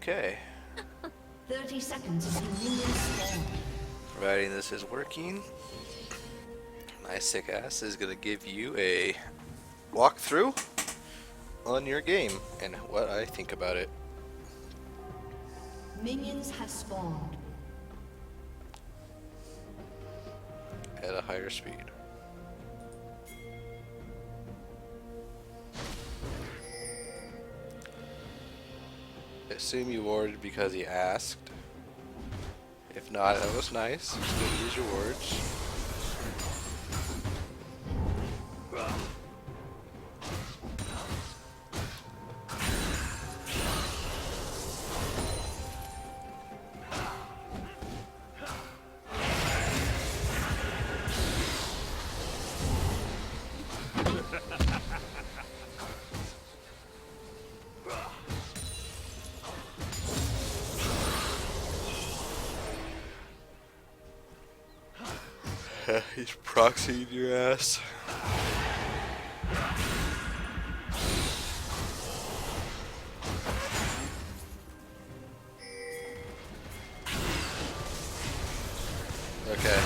Okay. 30 seconds until minions spawn. Providing this is working, my sick ass is gonna give you a walkthrough on your game and what I think about it. Minions have spawned. At a higher speed. I assume you warded because he asked. If not, that was nice. You still use your wards. He's proxying your ass. Okay,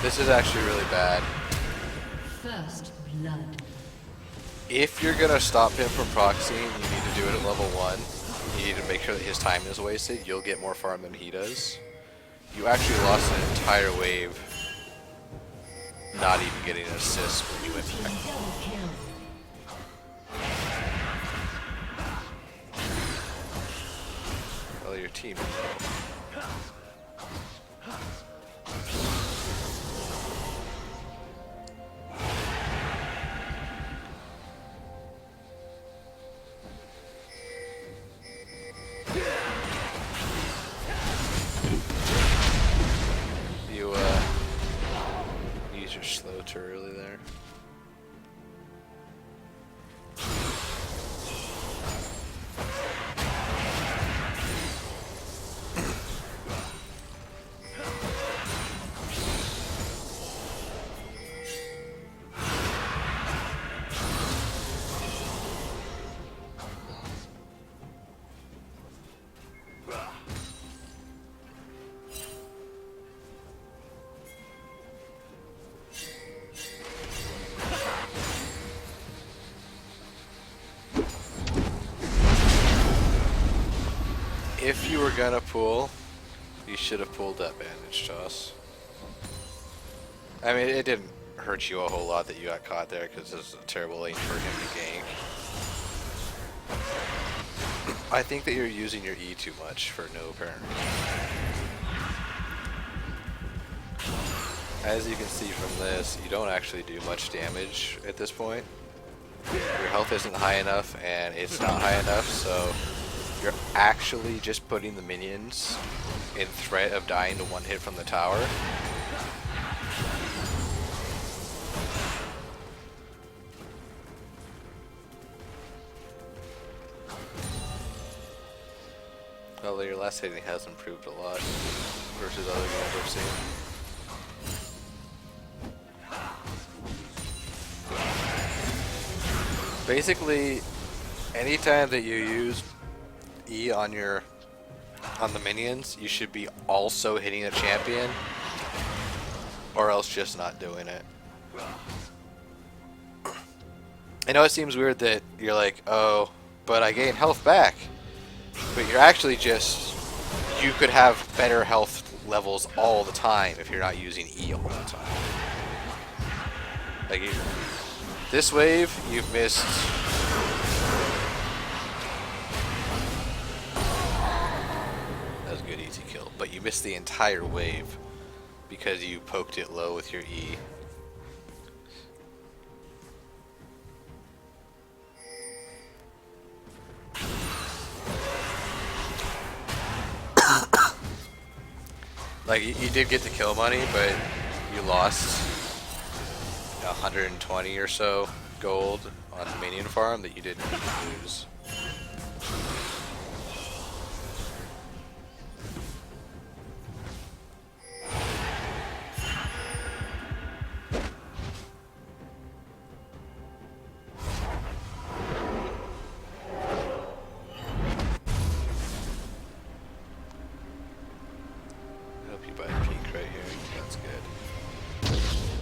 this is actually really bad. First blood. If you're gonna stop him from proxying, you need to do it at level 1. You need to make sure that his time is wasted. You'll get more farm than he does. You actually lost an entire wave not even getting an assist when you went back. Well, your team is low. You use your slow too early there. If you were gonna pull, you should have pulled that bandage toss. I mean, it didn't hurt you a whole lot that you got caught there because this is a terrible lane for him to gank. I think that you're using your E too much for no apparent reason. As you can see from this, you don't actually do much damage at this point. Your health isn't high enough and it's not high enough, so you're actually just putting the minions in threat of dying to one hit from the tower. Although your last hitting has improved a lot versus other games I've seen. Basically, anytime that you use E on the minions, you should be also hitting a champion, or else just not doing it. I know it seems weird that you're like, oh, but I gain health back. But you're actually just, you could have better health levels all the time if you're not using E all the time. Like, this wave, you've missed. That was a good easy kill, but you missed the entire wave because you poked it low with your E. Like, you did get the kill money, but you lost 120 or so gold on the minion farm that you didn't need to lose.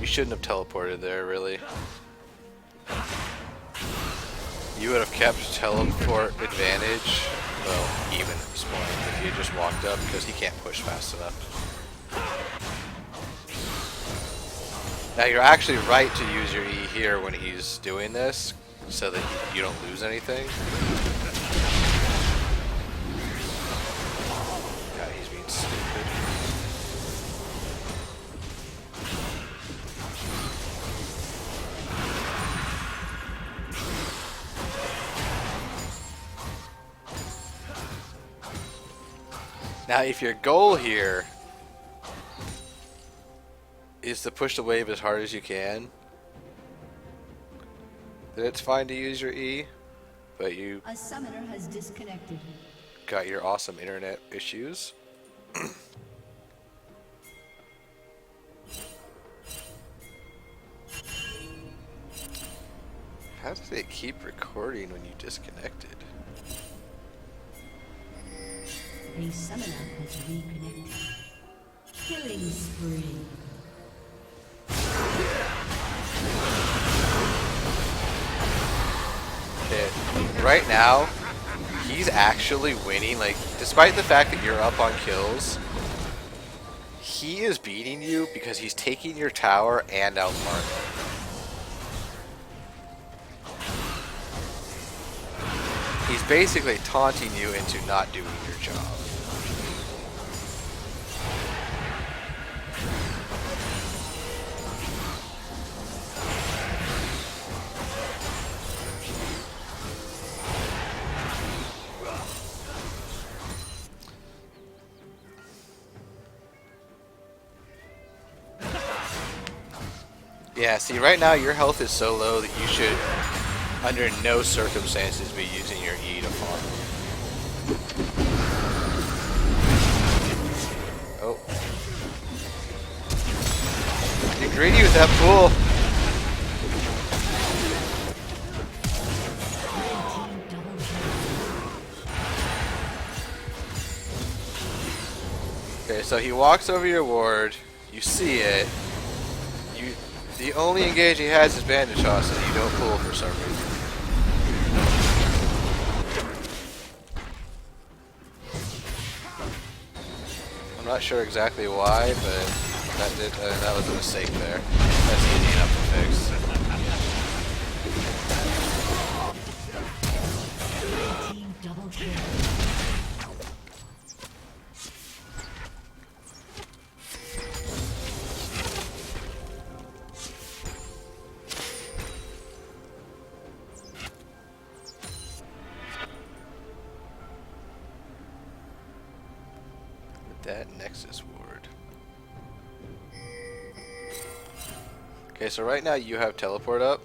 You shouldn't have teleported there, really. You would have kept teleport advantage, well, even at this point, if you had just walked up, because he can't push fast enough. Now, you're actually right to use your E here when he's doing this, so that you don't lose anything. God, he's being stupid. Now, if your goal here is to push the wave as hard as you can, then it's fine to use your E, but you A summoner has disconnected. got your awesome internet issues. How does it keep recording when you disconnected? A summoner has reconnected. Killing spree. Okay, right now, he's actually winning. Like, despite the fact that you're up on kills, he is beating you because he's taking your tower and out farming. He's basically taunting you into not doing your job. Yeah, see, right now your health is so low that you should, under no circumstances, be using your E to farm. Oh. You're greedy with that pool. Okay, so he walks over your ward, you see it, the only engage he has is bandage toss and you don't pull for some reason. I'm not sure exactly why, but that was a mistake there. That's easy enough to fix. Team double kill. That Nexus ward. Okay, so right now you have teleport up.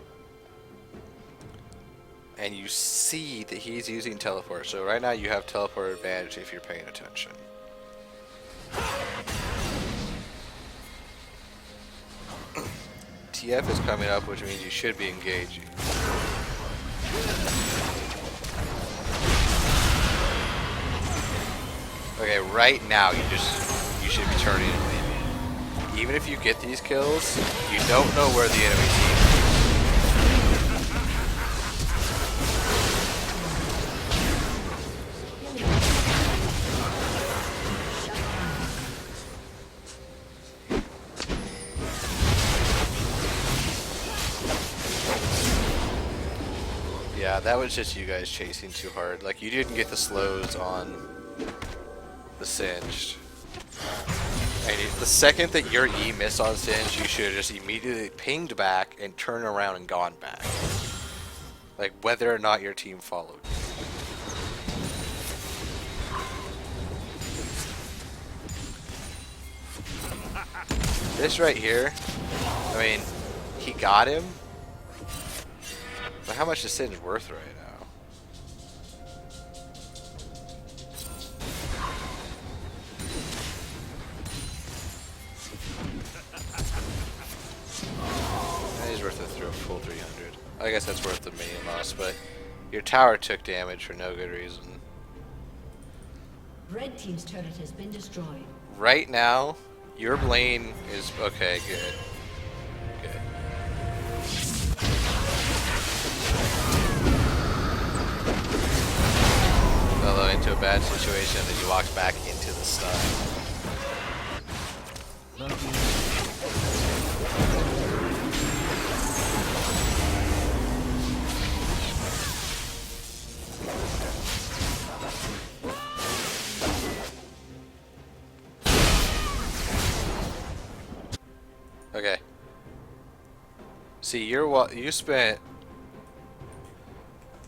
And you see that he's using teleport. So right now you have teleport advantage if you're paying attention. TF is coming up, which means you should be engaging. Okay, right now you should be turning and leaving. Even if you get these kills, you don't know where the enemy team is. Yeah, that was just you guys chasing too hard. Like, you didn't get the slows on the Singed. And the second that your E missed on Singed, you should have just immediately pinged back and turned around and gone back. Like, whether or not your team followed you. This right here, I mean, he got him. But how much is Singed worth right now? He's worth it through a full 300. I guess that's worth the minion loss, but your tower took damage for no good reason. Red team's turret has been destroyed. Right now, your lane is okay, good. bad situation, and then he walks back into the stun. Okay. See, you spent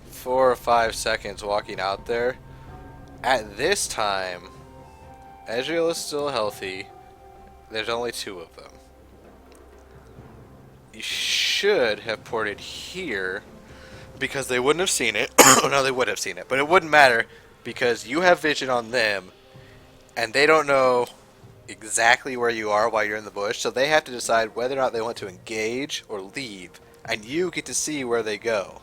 4 or 5 seconds walking out there. At this time, Ezreal is still healthy. There's only 2 of them. You should have ported here because they wouldn't have seen it. Oh, no, they would have seen it, but it wouldn't matter because you have vision on them, and they don't know exactly where you are while you're in the bush, so they have to decide whether or not they want to engage or leave, and you get to see where they go.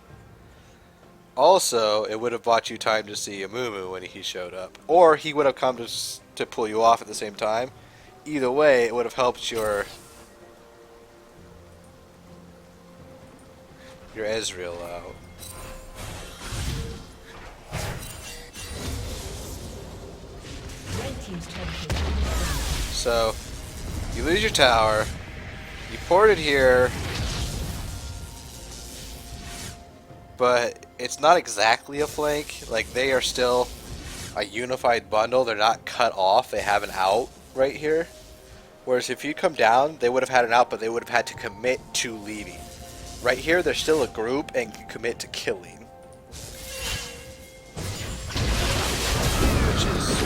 Also, it would have bought you time to see Amumu when he showed up, or he would have come to pull you off at the same time. Either way, it would have helped your Ezreal out. So, you lose your tower, you port it here, but it's not exactly a flank. Like, they are still a unified bundle. They're not cut off. They have an out right here. Whereas if you come down, they would have had an out, but they would have had to commit to leaving. Right here, they're still a group and can commit to killing. Which is...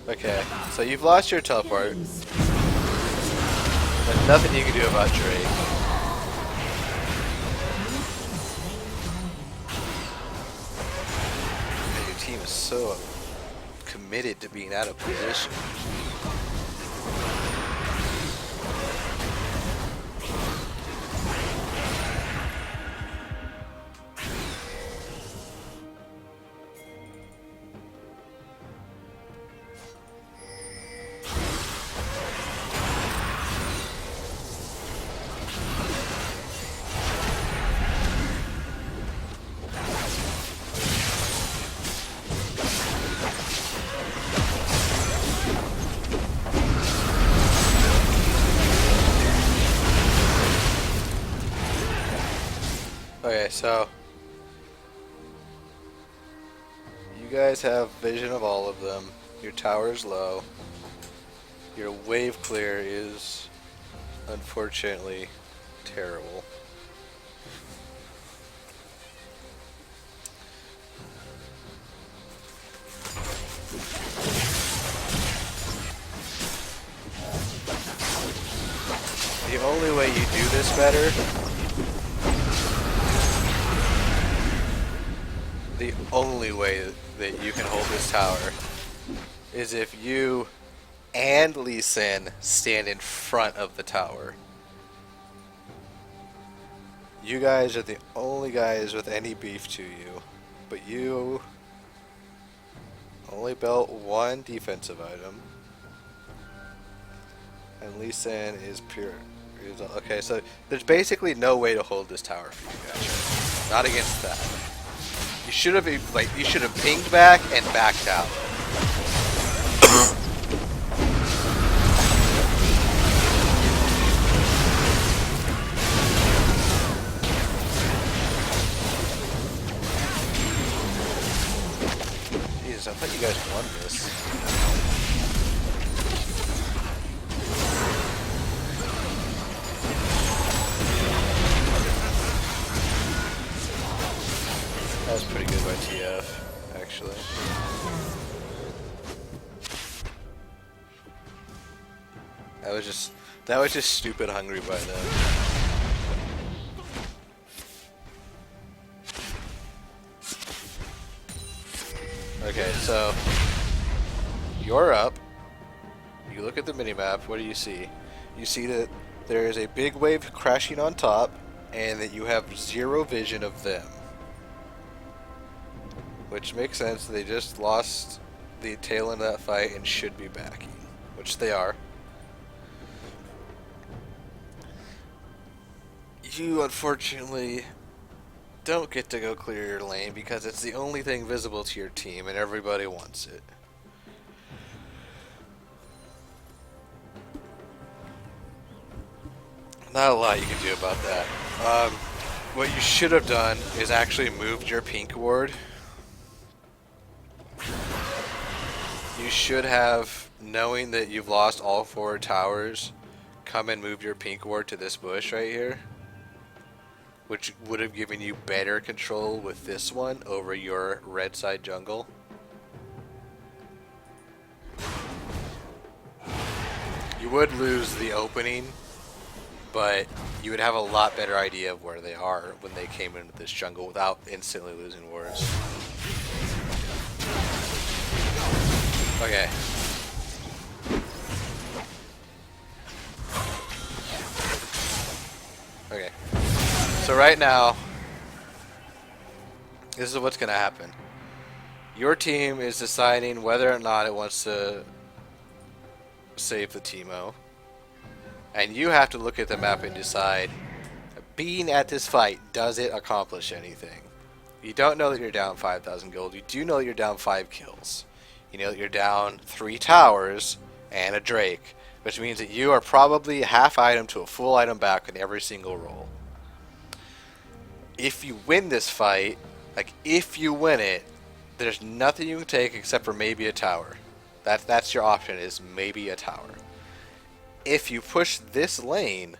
Okay, so you've lost your teleport. There's nothing you can do about Drake. And your team is so committed to being out of position. Okay, so you guys have vision of all of them. Your tower is low. Your wave clear is unfortunately terrible. The only way you do this better, the only way that you can hold this tower is if you and Lee Sin stand in front of the tower. You guys are the only guys with any beef to you, but you only built 1 defensive item, and Lee Sin is pure. Okay, so there's basically no way to hold this tower for you guys. Not against that. You should have pinged back and backed out. Jesus, I thought you guys won this. That was pretty good by TF, actually. That was just stupid hungry by them. Okay, so you're up. You look at the minimap. What do you see? You see that there is a big wave crashing on top, and that you have zero vision of them. Which makes sense. They just lost the tail end of that fight and should be backing, which they are. You unfortunately don't get to go clear your lane because it's the only thing visible to your team and everybody wants it. Not a lot you can do about that. What you should have done is actually moved your pink ward. You should have, knowing that you've lost all 4 towers, come and move your pink ward to this bush right here, which would have given you better control with this one over your red side jungle. You would lose the opening, but you would have a lot better idea of where they are when they came into this jungle without instantly losing wards. Okay. Okay. So right now, this is what's going to happen. Your team is deciding whether or not it wants to save the Teemo. And you have to look at the map and decide, being at this fight, does it accomplish anything? You don't know that you're down 5,000 gold. You do know that you're down 5 kills. You know that you're down 3 towers and a Drake, which means that you are probably half item to a full item back in every single roll. If you win this fight, like if you win it, there's nothing you can take except for maybe a tower. That's your option, is maybe a tower. If you push this lane,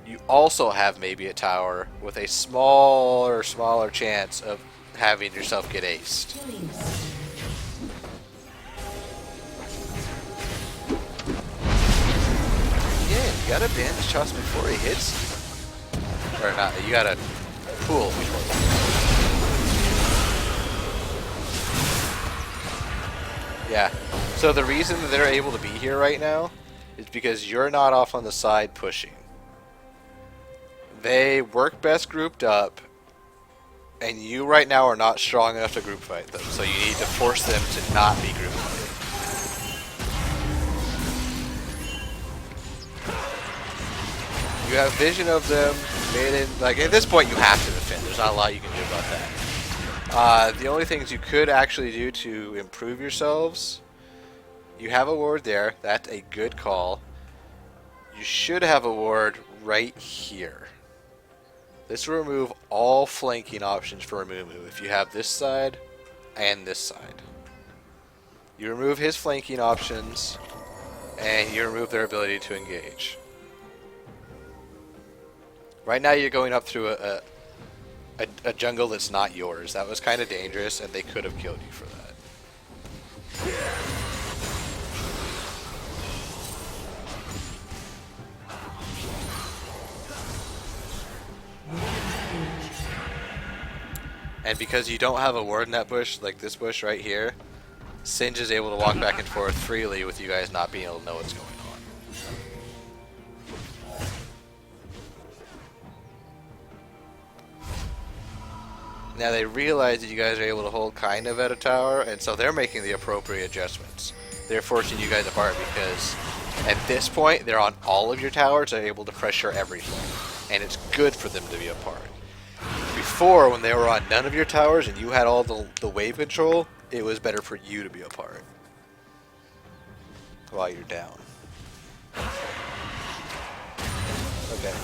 you also have maybe a tower with a smaller chance of having yourself get aced. Yeah, you gotta bandage toss before he hits. Or not, you gotta pool before. Yeah, so the reason that they're able to be here right now is because you're not off on the side pushing. They work best grouped up, and you right now are not strong enough to group fight them, so you need to force them to not be group fighting. You have vision of them, like at this point you have to defend, there's not a lot you can do about that. The only things you could actually do to improve yourselves, you have a ward there, that's a good call. You should have a ward right here. This will remove all flanking options for Amumu if you have this side and this side. You remove his flanking options and you remove their ability to engage. Right now you're going up through a jungle that's not yours. That was kind of dangerous and they could have killed you for that. And because you don't have a ward in that bush, like this bush right here, Singe is able to walk back and forth freely with you guys not being able to know what's going on. Now they realize that you guys are able to hold kind of at a tower, and so they're making the appropriate adjustments. They're forcing you guys apart because at this point they're on all of your towers, they're able to pressure everything. And it's good for them to be apart. Before, when they were on none of your towers and you had all the wave control, it was better for you to be apart while you're down. Okay,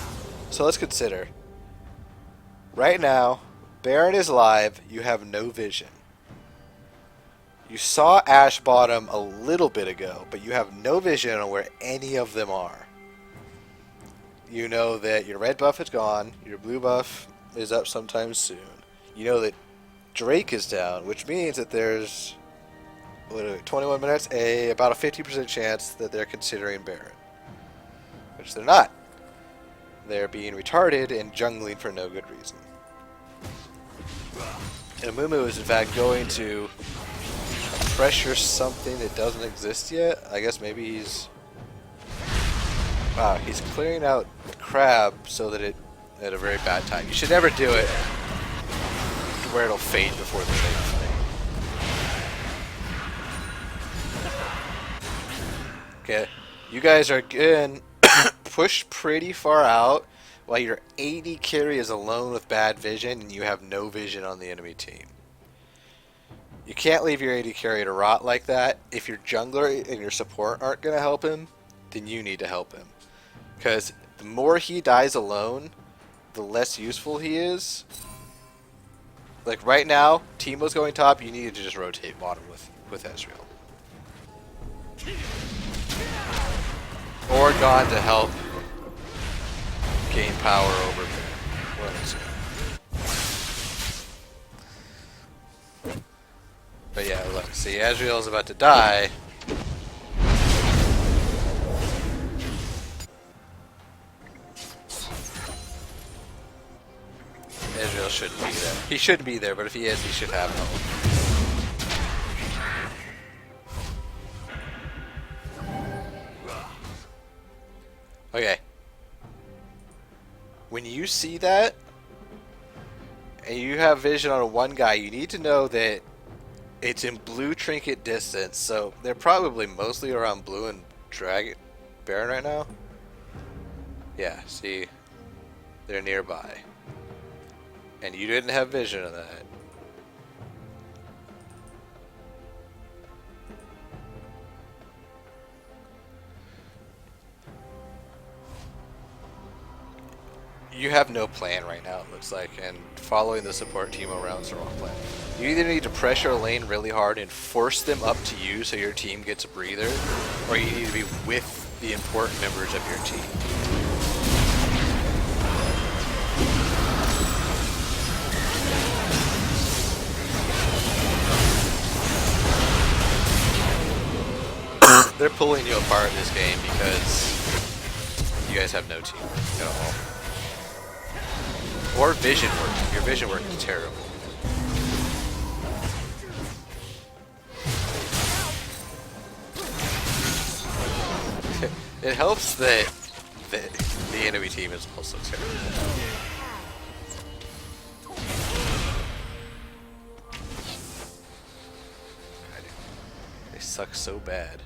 so let's consider. Right now, Baron is live, you have no vision. You saw Ash bottom a little bit ago, but you have no vision on where any of them are. You know that your red buff is gone, your blue buff is up sometime soon. You know that Drake is down, which means that there's 21 minutes, about a 50% chance that they're considering Baron. Which they're not. They're being retarded and jungling for no good reason. And Amumu is in fact going to pressure something that doesn't exist yet. I guess maybe he's... Wow, he's clearing out crab so that it at a very bad time. You should never do it where it'll fade before the big fight. Okay, you guys are getting pushed pretty far out while your AD carry is alone with bad vision and you have no vision on the enemy team. You can't leave your AD carry to rot like that. If your jungler and your support aren't going to help him, then you need to help him. Because the more he dies alone, the less useful he is. Like right now, Teemo's going top, you need to just rotate bottom with Ezreal. Or Gone to help gain power over what is it? But yeah, look, see, Ezreal's about to die. Ezreal shouldn't be there. He should be there, but if he is, he should have help. Okay. When you see that, and you have vision on one guy, you need to know that it's in blue trinket distance, so they're probably mostly around blue and dragon Baron right now. Yeah, see, they're nearby. And you didn't have vision of that. You have no plan right now, it looks like, and following the support team around is the wrong plan. You either need to pressure a lane really hard and force them up to you so your team gets a breather, or you need to be with the important members of your team. They're pulling you apart this game because you guys have no team at all. Or vision work. Your vision work is terrible. It helps that the enemy team is also terrible. They suck so bad.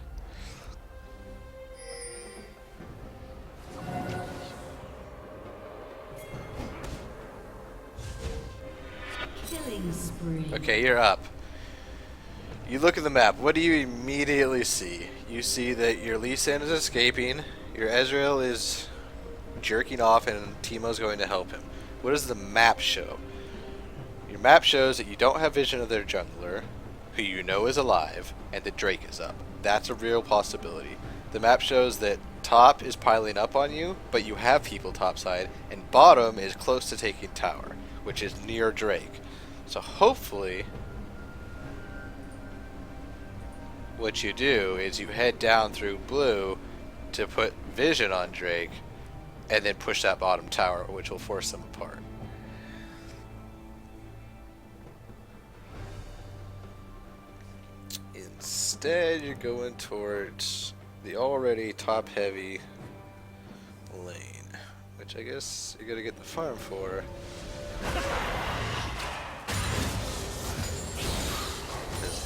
Okay, you're up. You look at the map. What do you immediately see? You see that your Lee Sin is escaping, your Ezreal is jerking off, and Teemo's going to help him. What does the map show? Your map shows that you don't have vision of their jungler, who you know is alive, and that Drake is up. That's a real possibility. The map shows that top is piling up on you, but you have people topside, and bottom is close to taking tower, which is near Drake. So hopefully, what you do is you head down through blue to put vision on Drake, and then push that bottom tower, which will force them apart. Instead, you're going towards the already top-heavy lane, which I guess you're gonna get the farm for.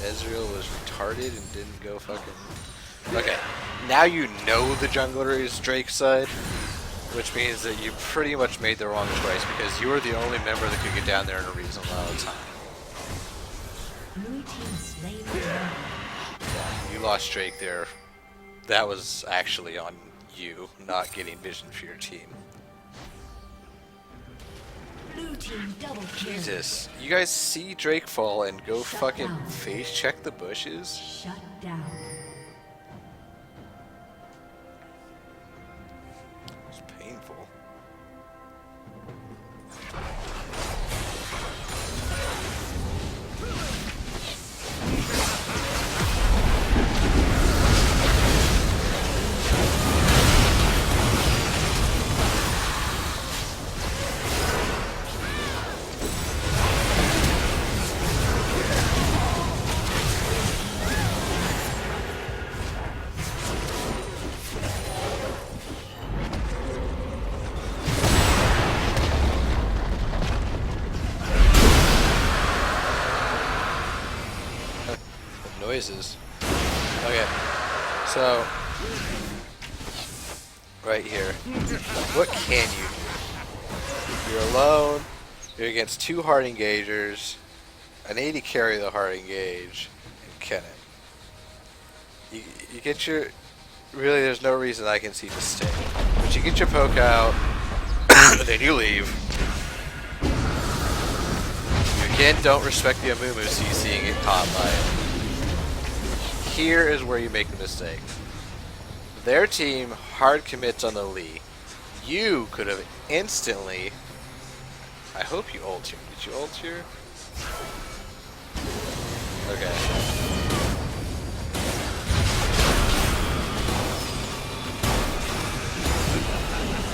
Ezreal was retarded and didn't go fucking... Okay, now you know the jungler is Drake's side, which means that you pretty much made the wrong choice because you were the only member that could get down there in a reasonable amount of time. Yeah, you lost Drake there. That was actually on you, not getting vision for your team. Blue team double kill. Jesus, you guys see Drake fall and go Shut fucking down. face check the bushes? Shut down. It's painful. noises. Okay, so right here, what can you do? You're alone. You're against 2 hard engagers, an 80 carry the hard engage, and Kennen. You get your. Really, there's no reason I can see to stay. But you get your poke out, and then you leave. You again don't respect the Amumu CC and get caught by it. Here is where you make the mistake. Their team hard commits on the Lee. You could have instantly. I hope you ult here. Did you ult here? Okay.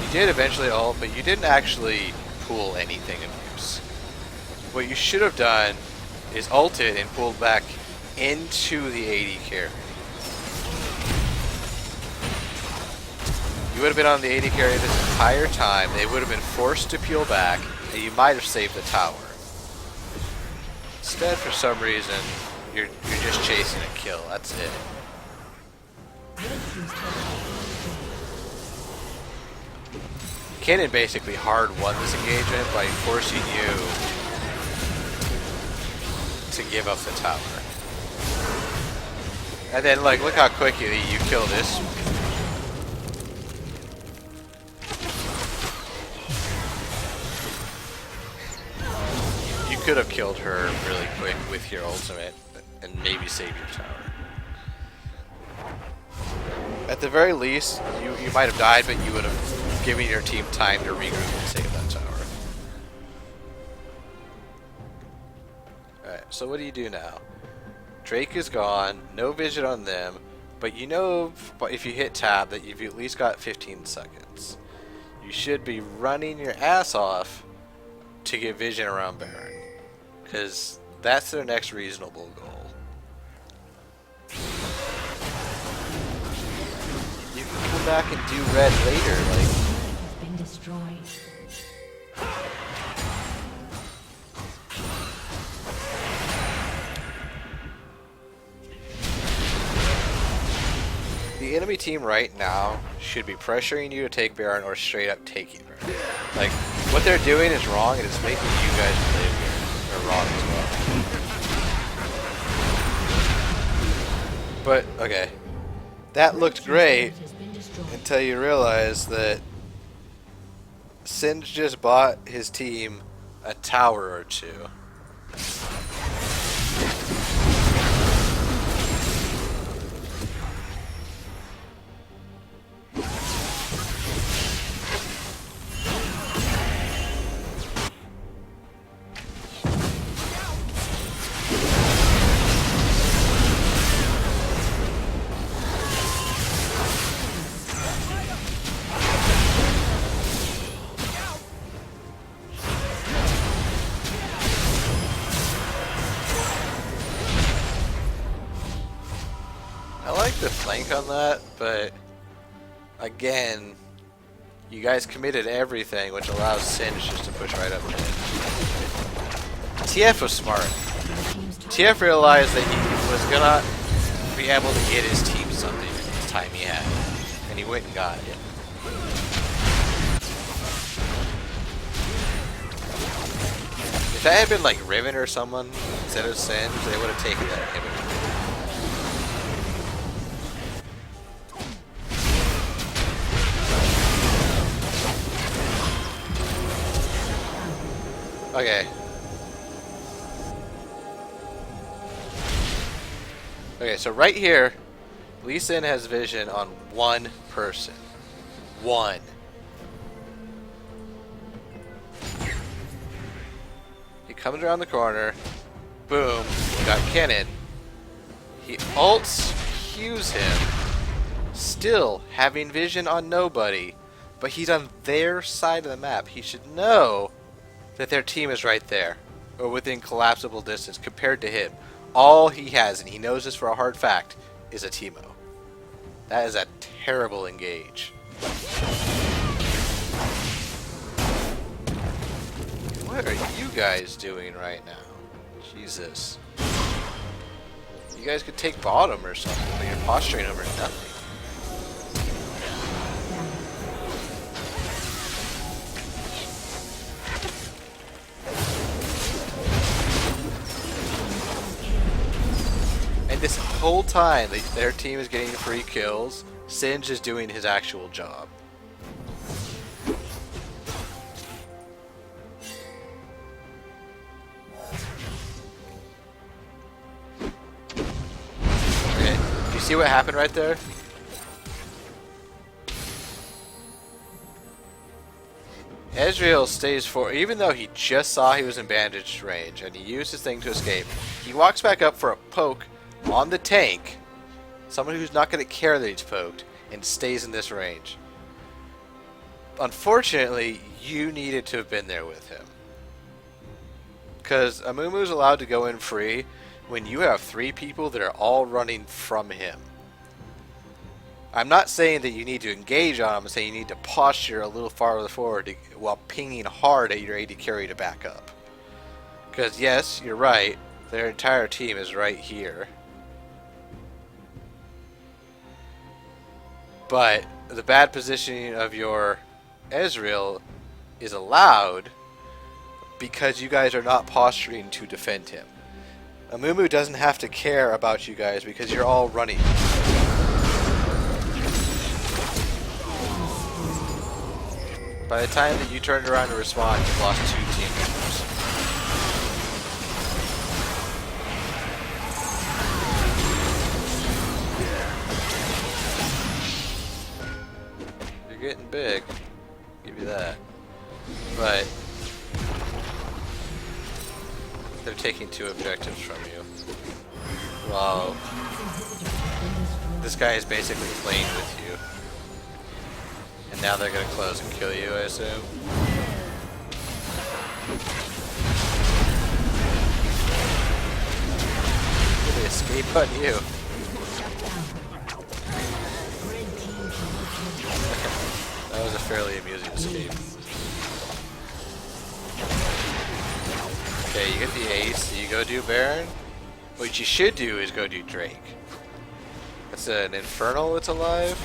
You did eventually ult, but you didn't actually pull anything of use. What you should have done is ulted and pulled back into the 80 carry. You would have been on the 80 carry this entire time. They would have been forced to peel back, and you might have saved the tower. Instead, for some reason, you're just chasing a kill. That's it. Kennen basically hard won this engagement by forcing you to give up the tower. And then, like, look how quickly you kill this. You could have killed her really quick with your ultimate and maybe save your tower. At the very least, you might have died, but you would have giving your team time to regroup and save that tower. Alright, so what do you do now? Drake is gone, no vision on them, but you know if you hit tab that you've at least got 15 seconds. You should be running your ass off to get vision around Baron, because that's their next reasonable goal. You can come back and do red later, like. Destroyed. The enemy team right now should be pressuring you to take Baron or straight up taking Baron. Like, what they're doing is wrong and it's making you guys play Baron. They're wrong as well. But, okay. That looked great until you realize that Singe just bought his team a tower or 2. The flank on that, but again, you guys committed everything, which allows Singe just to push right up to it. TF was smart. TF realized that he was gonna be able to get his team something in the time he had, and he went and got it. If that had been like Riven or someone instead of Singe, they would have taken that inhibitor. Okay. Okay, so right here, Lee Sin has vision on one person. One. He comes around the corner. Boom. Got Kennen. He ults, Qs him. Still having vision on nobody. But he's on their side of the map. He should know that their team is right there, or within collapsible distance compared to him. All he has, and he knows this for a hard fact, is a Teemo. That is a terrible engage. What are you guys doing right now? Jesus. You guys could take bottom or something, but you're posturing over nothing. And this whole time, their team is getting free kills. Singe is doing his actual job. Okay, do you see what happened right there? Ezreal stays for, even though he just saw he was in bandage range and he used his thing to escape, he walks back up for a poke on the tank, someone who's not going to care that he's poked, and stays in this range. Unfortunately, you needed to have been there with him. Because Amumu's allowed to go in free when you have 3 people that are all running from him. I'm not saying that you need to engage on him, I'm saying you need to posture a little farther forward while pinging hard at your AD carry to back up. Because yes, you're right, their entire team is right here. But the bad positioning of your Ezreal is allowed because you guys are not posturing to defend him. Amumu doesn't have to care about you guys because you're all running. By the time that you turned around to respond, you've lost 2 team members. You're getting big. I'll give you that. But they're taking 2 objectives from you. Well, this guy is basically playing with you. And now they're gonna close and kill you, I assume. They escape on you. That was a fairly amusing escape. Okay, you get the ace, you go do Baron. What you should do is go do Drake. That's an Infernal that's alive.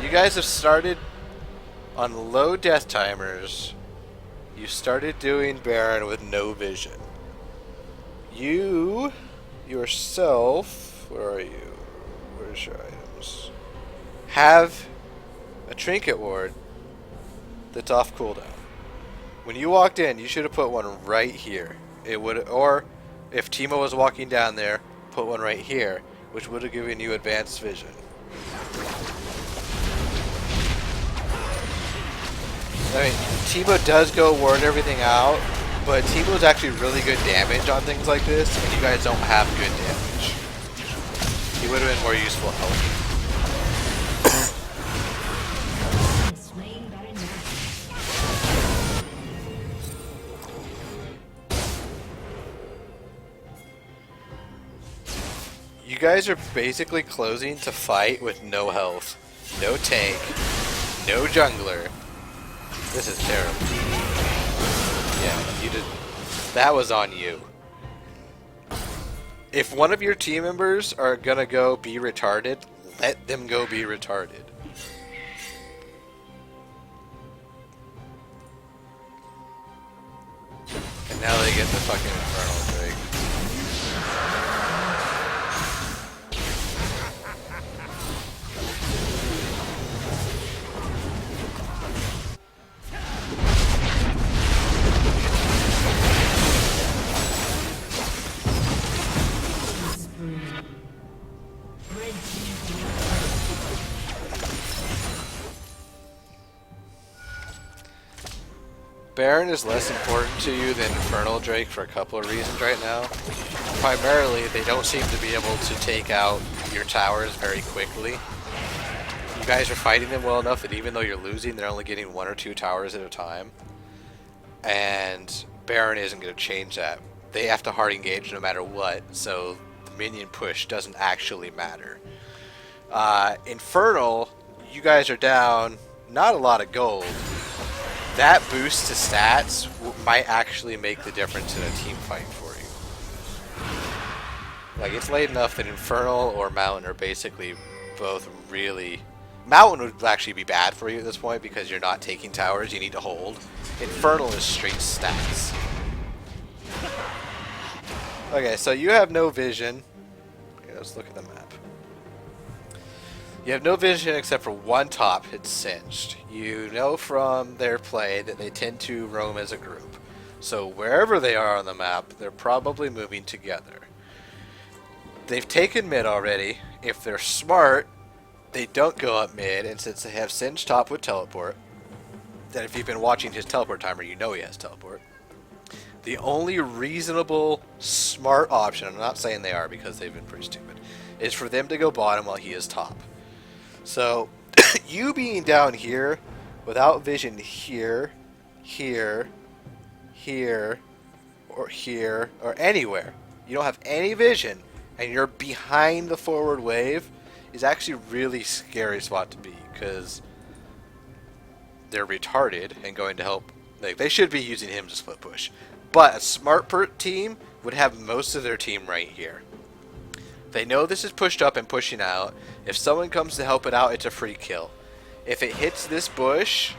You guys have started on low death timers. You started doing Baron with no vision. You yourself, where are you? Where's your items? Have a trinket ward that's off cooldown. When you walked in, you should have put one right here. It would, or if Timo was walking down there, put one right here, which would have given you advanced vision. I mean, Timo does go ward everything out, but Timo's actually really good damage on things like this, and you guys don't have good damage. He would have been more useful help. You guys are basically closing to fight with no health, no tank, no jungler. This is terrible. Yeah, you did. That was on you. If one of your team members are gonna go be retarded, let them go be retarded. And now they get the fucking Infernal Drake. Baron is less important to you than Infernal Drake for a couple of reasons right now. Primarily, they don't seem to be able to take out your towers very quickly. You guys are fighting them well enough that even though you're losing, they're only getting 1 or 2 towers at a time. And Baron isn't going to change that. They have to hard engage no matter what, so the minion push doesn't actually matter. Infernal, you guys are down not a lot of gold. That boost to stats might actually make the difference in a team fight for you. Like, it's late enough that Infernal or Mountain are basically both really... Mountain would actually be bad for you at this point because you're not taking towers, you need to hold. Infernal is straight stats. Okay, so you have no vision. Okay, let's look at the map. You have no vision except for one top, it's Singed. You know from their play that they tend to roam as a group. So wherever they are on the map, they're probably moving together. They've taken mid already. If they're smart, they don't go up mid, and since they have Singed top with teleport, then if you've been watching his teleport timer, you know he has teleport. The only reasonable, smart option, I'm not saying they are because they've been pretty stupid, is for them to go bottom while he is top. So, you being down here, without vision here, here, or anywhere, you don't have any vision, and you're behind the forward wave, is actually a really scary spot to be, because they're retarded and going to help. Like, they should be using him to split push. But a smart team would have most of their team right here. They know this is pushed up and pushing out. If someone comes to help it out, it's a free kill. If it hits this bush,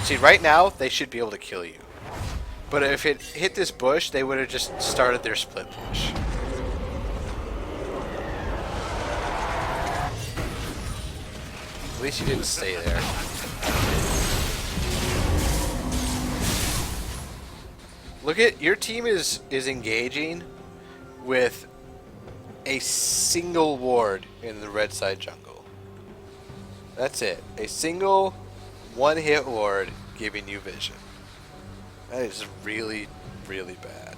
see right now, they should be able to kill you. But if it hit this bush, they would have just started their split push. At least you didn't stay there. Look at, your team is engaging with a single ward in the red side jungle. That's it. A single one-hit ward giving you vision. That is really, really bad.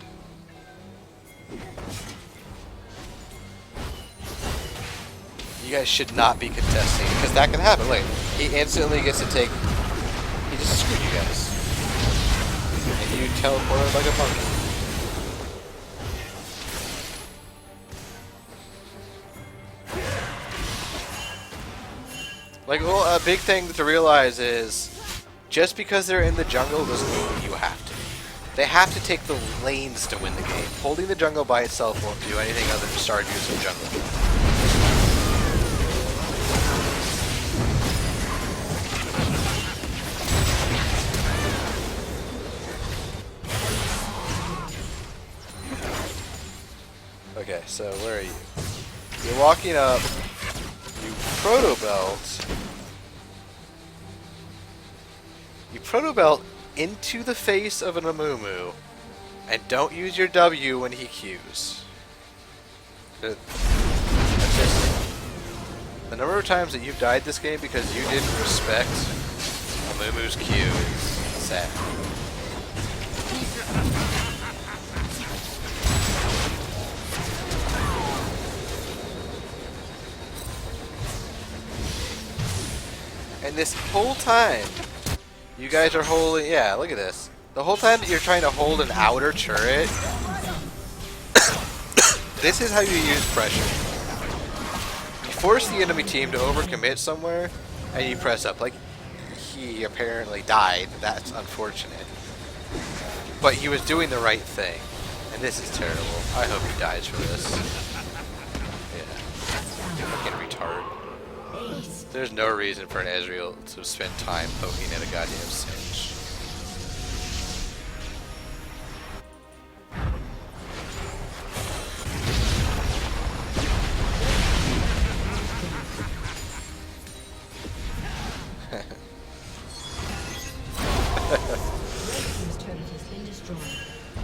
You guys should not be contesting, because that can happen. Look, he instantly gets to take... He just screwed you guys. And you teleported like a monkey. Like, well, a big thing to realize is, just because they're in the jungle doesn't mean that you have to. They have to take the lanes to win the game. Holding the jungle by itself won't do anything other than start using jungle. Okay, so where are you? You're walking up. You proto-belt. You proto-belt into the face of an Amumu, and don't use your W when he Qs. That's just the number of times that you've died this game because you didn't respect Amumu's Q is sad. And this whole time, you guys are holding... Yeah, look at this. The whole time that you're trying to hold an outer turret, this is how you use pressure. You force the enemy team to overcommit somewhere, and you press up. Like, he apparently died. That's unfortunate. But he was doing the right thing. And this is terrible. I hope he dies for this. Yeah. Fucking retard. There's no reason for an Ezreal to spend time poking at a goddamn Singe.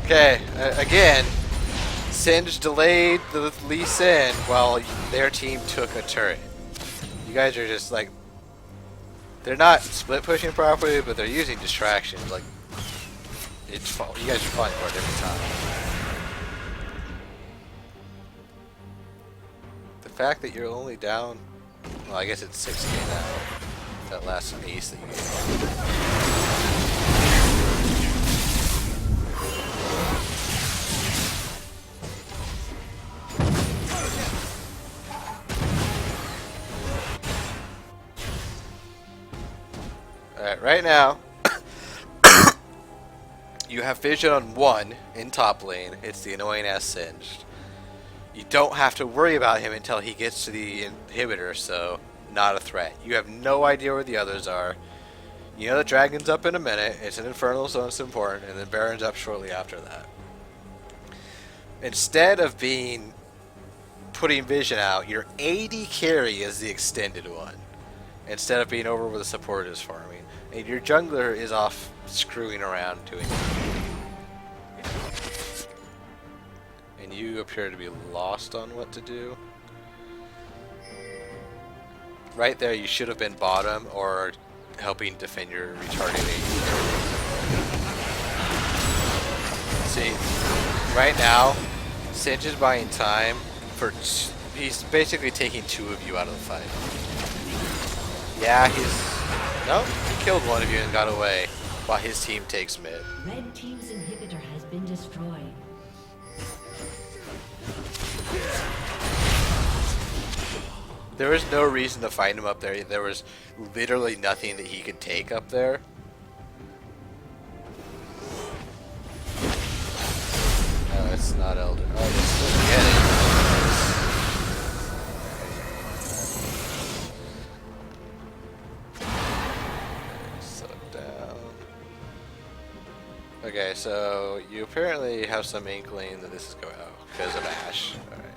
Okay, again, Singe delayed the Lee Sin while their team took a turret. You guys are just like, they're not split pushing properly, but they're using distractions. Like, it's you guys are falling for it every time. The fact that you're only down, well, I guess it's 6k now. That last ace that you gave. Alright, right now, You have vision on one in top lane. It's the annoying ass Singed. You don't have to worry about him until he gets to the inhibitor, so not a threat. You have no idea where the others are. You know the dragon's up in a minute. It's an infernal, so it's important, and then Baron's up shortly after that. Instead of putting vision out, your AD carry is the extended one. Instead of being over where the support is farming. And your jungler is off screwing around doing it. And you appear to be lost on what to do. Right there, you should have been bottom or helping defend your retargeting. See, right now, Singe is buying time for. He's basically taking two of you out of the fight. Yeah, nope, he killed one of you and got away, while his team takes mid. Red team's inhibitor has been destroyed. There was no reason to fight him up there. There was literally nothing that he could take up there. No, it's not Elder. Oh, you still get it. Okay, so you apparently have some inkling that this is going out because of Ashe. Alright.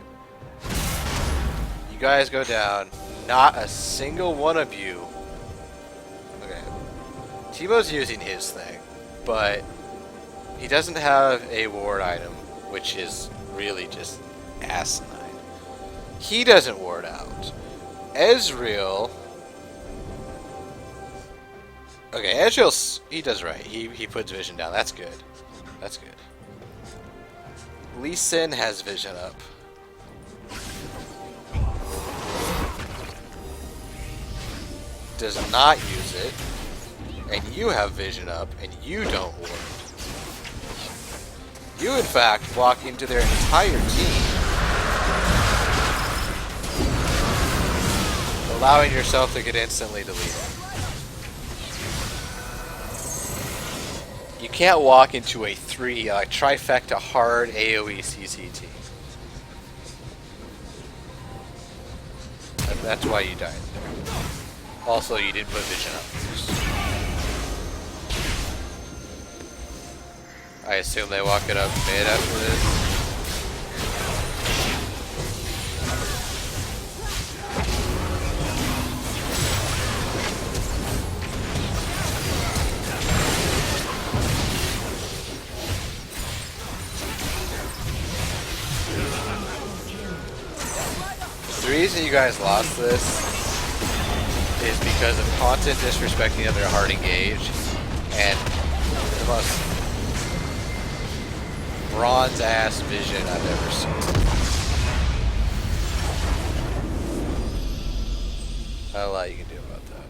You guys go down. Not a single one of you. Okay. Tebow's using his thing, but he doesn't have a ward item, which is really just asinine. He doesn't ward out. Ezreal. Okay, Ezreal, he does right. He puts vision down. That's good. That's good. Lee Sin has vision up. Does not use it. And you have vision up, and you don't ward. You, in fact, walk into their entire team, allowing yourself to get instantly deleted. You can't walk into a trifecta hard AoE CCT. That's why you died there. Also, you didn't put vision up. I assume they walk it up mid after this. The reason you guys lost this is because of constant disrespecting of their hard engage and the most bronze ass vision I've ever seen. Not a lot you can do about that.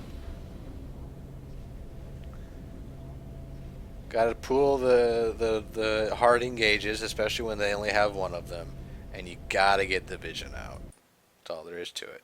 Gotta pool the hard engages, especially when they only have one of them, and you gotta get the vision out. That's all there is to it.